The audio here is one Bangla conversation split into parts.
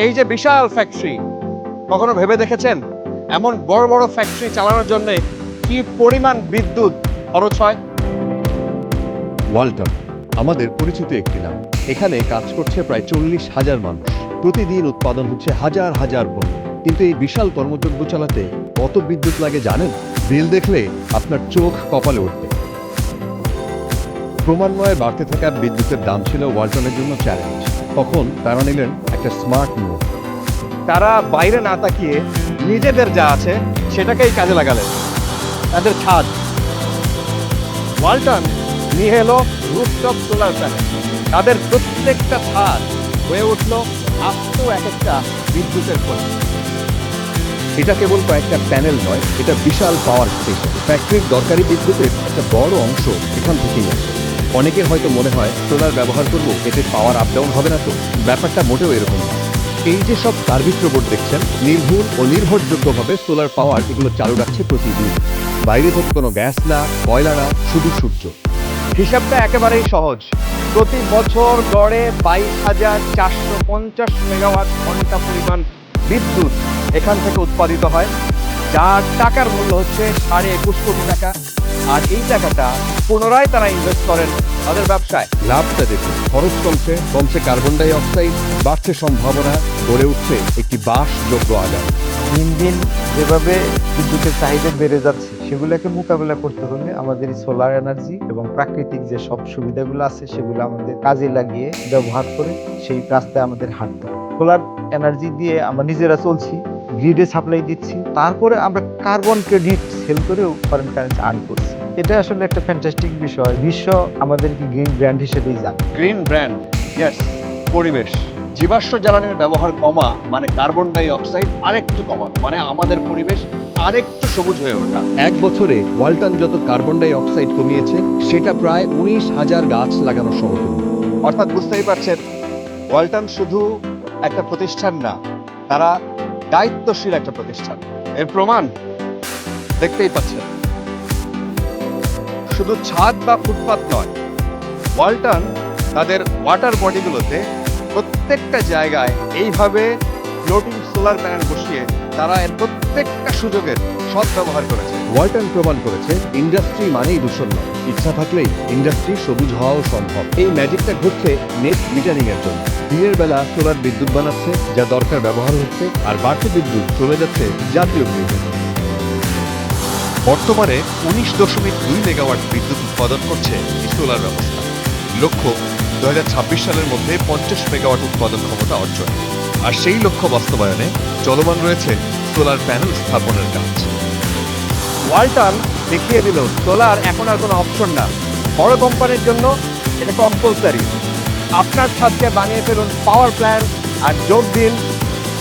এই যে বিশাল ফ্যাক্টরি, কখনো ভেবে দেখেছেন এমন বড় বড় ফ্যাক্টরি চালানোর জন্য কি পরিমাণ বিদ্যুৎ খরচ হয়? ওয়ালটন আমাদের পরিচিত একটি নাম। এখানে কাজ করছে প্রায় 40,000 মানুষ। প্রতিদিন উৎপাদন হচ্ছে হাজার হাজার পণ্য। কিন্তু এই বিশাল কর্মযজ্ঞ চালাতে কত বিদ্যুৎ লাগে জানেন? বিল দেখলে আপনার চোখ কপালে উঠবে। ক্রমান্বয়ে বাড়তে থাকা বিদ্যুতের দাম ছিল ওয়ালটনের জন্য চ্যালেঞ্জ। তখন তারা নিলেন একটা স্মার্ট মুভ। তারা বাইরে না তাকিয়ে নিজেদের যা আছে সেটাকেই কাজে লাগালেন। তাদের ছাদ, ওয়ালটন নিয়ে এলো রুফটপ সোলার প্যানেল। তাদের প্রত্যেকটা ছাদ হয়ে উঠলো আস্ত এক একটা বিদ্যুতের খনি। এটা কেবল কয়েকটা প্যানেল নয়, এটা বিশাল পাওয়ার স্টেশন। ফ্যাক্টরির দরকারি বিদ্যুতের একটা বড় অংশ এখান থেকেই আসে। অনেকের হয়তো মনে হয় সোলার ব্যবহার করব, এতে পাওয়ার আপ ডাউন হবে না তো। ব্যাপারটা মোটেও এরকম না। এই যে সব সার্ভিস রোবট দেখছেন, নির্ভুল ও নির্ভরযোগ্যভাবে সোলার পাওয়ার এগুলো চালু রাখছে প্রতিদিন। বাইরে থেকে কোনো গ্যাস না, কয়লা না, শুধু সূর্য। হিসাবটা একেবারেই সহজ। প্রতি বছর গড়ে 22,450 মেগাওয়াট ঘন্টা পরিমাণ বিদ্যুৎ এখান থেকে উৎপাদিত হয়, যার টাকার মূল্য হচ্ছে 21.5 কোটি টাকা। আর এই টাকাটা পুনরায় তারা ইনভেস্ট করেন তাদের ব্যবসায়। লাভটা দেখুন, খরচ কমছে, কমছে কার্বন ডাই অক্সাইড, বাড়ছে সম্ভাবনা, গড়ে উঠছে একটি বাসযোগ্য আগাম। দিন দিন যেভাবে বিদ্যুতের চাহিদা বেড়ে যাচ্ছে, সেগুলোকে মোকাবেলা করতে হলে আমাদের সোলার এনার্জি এবং প্রাকৃতিক যে সব সুবিধাগুলো আছে সেগুলো আমাদের কাজে লাগিয়ে ব্যবহার করে সেই রাস্তায় আমাদের হাঁটতে হবে। সোলার এনার্জি দিয়ে আমরা নিজেরা চলছি, গ্রিডে সাপ্লাই দিচ্ছি, তারপরে আমরা কার্বন ক্রেডিট সেল করেও ফরেন কারেন্সি আর্ন করছি। এটা আসলে একটা ফ্যান্টাস্টিক বিষয়। বিশ্ব আমাদেরকে গ্রিন ব্র্যান্ড হিসেবেই জানে। Green brand, yes. পরিবেশ, জীবাশ্ম জ্বালানির ব্যবহার কমা মানে কার্বন ডাই অক্সাইড আরেকটু কমানো, মানে আমাদের পরিবেশ আরেকটু সবুজ হয়ে ওঠা। এক বছরে ওয়ালটন যত কার্বন ডাই অক্সাইড কমিয়েছে, সেটা প্রায় 19,000 গাছ লাগানো সমতুল্য। অর্থাৎ বুঝতেই পারছেন, ওয়ালটন শুধু একটা প্রতিষ্ঠান না, তারা দায়িত্বশীল একটা প্রতিষ্ঠান। এর প্রমাণ দেখতেই পাচ্ছেন। শুধু ছাদ বা ফুটপাত নয়, ওয়ালটন তাদের ওয়াটার বডিগুলোতে প্রত্যেকটা জায়গায় এইভাবে ফ্লোটিং সোলার প্যানেল বসিয়ে তারা এর প্রত্যেকটা সুযোগের সদ্ব্যবহার করেছে। ওয়ালটন প্রমাণ করেছে ইন্ডাস্ট্রি মানেই দূষণ নয়, ইচ্ছা থাকলেই ইন্ডাস্ট্রি সবুজ হওয়াও সম্ভব। এই ম্যাজিকটা ঘটছে নেট মিটারিং এর জন্য। দিনের বেলা সোলার বিদ্যুৎ বানাচ্ছে, যা দরকার ব্যবহার হচ্ছে, আর বাড়তি বিদ্যুৎ চলে যাচ্ছে জাতীয় গ্রিডে। বর্তমানে 19.2 মেগাওয়াট বিদ্যুৎ উৎপাদন করছে এই সোলার ব্যবস্থা। লক্ষ্য 2026 সালের মধ্যে 50 মেগাওয়াট উৎপাদন ক্ষমতা অর্জন। আর সেই লক্ষ্য বাস্তবায়নে চলমান রয়েছে সোলার প্যানেল স্থাপনের কাজ। ওয়ালটন দেখিয়ে দিল সোলার এখন আর কোনো অপশন না, বড় কোম্পানির জন্য এটা কম্পালসারি। আপনার ছাদকে বানিয়ে ফেলুন পাওয়ার প্ল্যান্ট আর যোগ দিন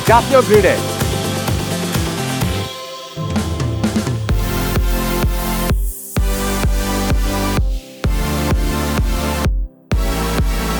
জাতীয় গ্রিডে।